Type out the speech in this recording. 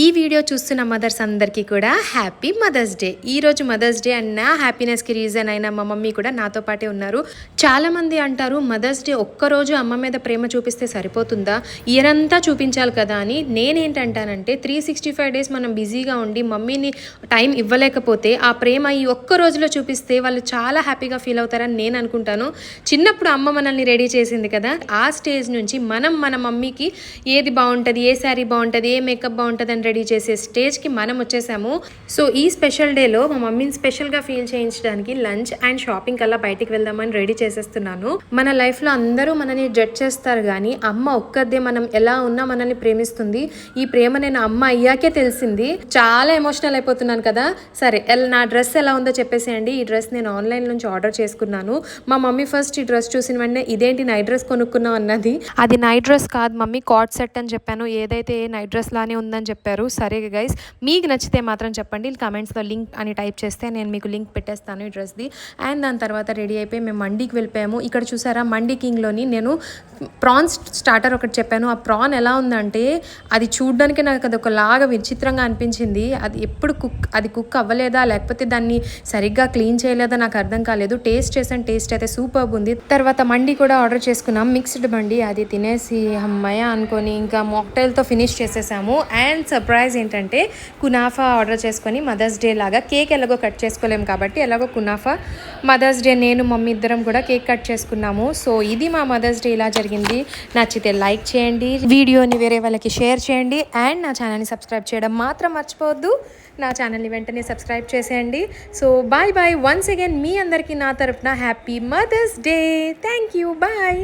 ఈ వీడియో చూస్తున్న మదర్స్ అందరికీ కూడా హ్యాపీ మదర్స్ డే. ఈరోజు మదర్స్ డే అన్న హ్యాపీనెస్కి రీజన్ అయిన మా మమ్మీ కూడా నాతో పాటే ఉన్నారు. చాలామంది అంటారు మదర్స్ డే ఒక్కరోజు అమ్మ మీద ప్రేమ చూపిస్తే సరిపోతుందా, ఇయర్ అంతా చూపించాలి కదా అని. నేనేంటంటానంటే 365 డేస్ మనం బిజీగా ఉండి మమ్మీని టైం ఇవ్వలేకపోతే ఆ ప్రేమ ఈ ఒక్క రోజులో చూపిస్తే వాళ్ళు చాలా హ్యాపీగా ఫీల్ అవుతారని నేను అనుకుంటాను. చిన్నప్పుడు అమ్మ మనల్ని రెడీ చేసింది కదా, ఆ స్టేజ్ నుంచి మనం మన మమ్మీకి ఏది బాగుంటుంది, ఏ శారీ బాగుంటుంది, ఏ మేకప్ బాగుంటుంది అని రెడీ చేసే స్టేజ్కి మనం వచ్చేసాము. సో ఈ స్పెషల్ డేలో మా మమ్మీని స్పెషల్గా ఫీల్ చేయించడానికి లంచ్ అండ్ షాపింగ్ కల్లా బయటికి వెళ్దామని రెడీ చేసేస్తున్నాను. మన లైఫ్లో అందరూ మనని జడ్జ్ చేస్తారు కానీ అమ్మ ఒక్కదే మనం ఎలా ఉన్నా మనల్ని ప్రేమిస్తుంది. ఈ ప్రేమ నేను అమ్మ అయ్యాకే తెలిసింది. చాలా ఎమోషనల్ అయిపోతున్నాను కదా. సరే, నా డ్రెస్ ఎలా ఉందో చెప్పేసేయండి. ఈ డ్రెస్ నేను ఆన్లైన్ నుంచి ఆర్డర్ చేసుకున్నాను. మా మమ్మీ ఫస్ట్ ఈ డ్రెస్ చూసిన వెంటనే ఇదేంటి నైట్ డ్రెస్ కొనుక్కున్నావు అన్నది. అది నైట్ డ్రెస్ కాదు మమ్మీ, కాట్ సెట్ అని చెప్పాను. ఏదైతే నైట్ డ్రెస్ లానే ఉందని చెప్పారు. సరే గైస్, మీకు నచ్చితే మాత్రం చెప్పండి. కామెంట్స్లో లింక్ అని టైప్ చేస్తే నేను మీకు లింక్ పెట్టేస్తాను ఈ డ్రెస్ది. అండ్ దాని తర్వాత రెడీ అయిపోయి మేము మండీకి వెళ్ళిపోయాము. ఇక్కడ చూసారా, మండీ కింగ్లోని నేను ప్రాన్స్ స్టార్టర్ ఒకటి చెప్పాను. ఆ ప్రాన్ ఎలా ఉందంటే అది చూడడానికి నాకు అది ఒకలాగా విచిత్రంగా అనిపించింది. అది ఎప్పుడు కుక్ అవ్వలేదా లేకపోతే దాన్ని సరిగ్గా క్లీన్ చేయలేదా నాకు అర్థం కాలేదు. టేస్ట్ చేసాను, టేస్ట్ అయితే సూపర్ ఉంది. తర్వాత మండీ కూడా ఆర్డర్ చేసుకున్నాం, మిక్స్డ్ మండీ. అది తినేసి అమ్మయ్య అనుకొని ఇంకా మాక్టైల్తో ఫినిష్ చేసేసాము. అండ్ సర్ప్రైజ్ ఏంటంటే కునాఫా ఆర్డర్ చేసుకొని మదర్స్ డే లాగా కేక్ ఎలాగో కట్ చేసుకోలేము కాబట్టి ఎలాగో కునాఫా మదర్స్ డే నేను మమ్మీ ఇద్దరం కూడా కేక్ కట్ చేసుకున్నాము. సో ఇది మా మదర్స్ డే ఇలా జరిగింది. నచ్చితే లైక్ చేయండి, వీడియోని వేరే వాళ్ళకి షేర్ చేయండి అండ్ నా ఛానల్ని సబ్స్క్రైబ్ చేయడం మాత్రం మర్చిపోవద్దు. నా ఛానల్ని వెంటనే సబ్స్క్రైబ్ చేసేయండి. So bye bye once again, మీ అందరికీ నా తరఫున happy mother's day. Thank you, bye.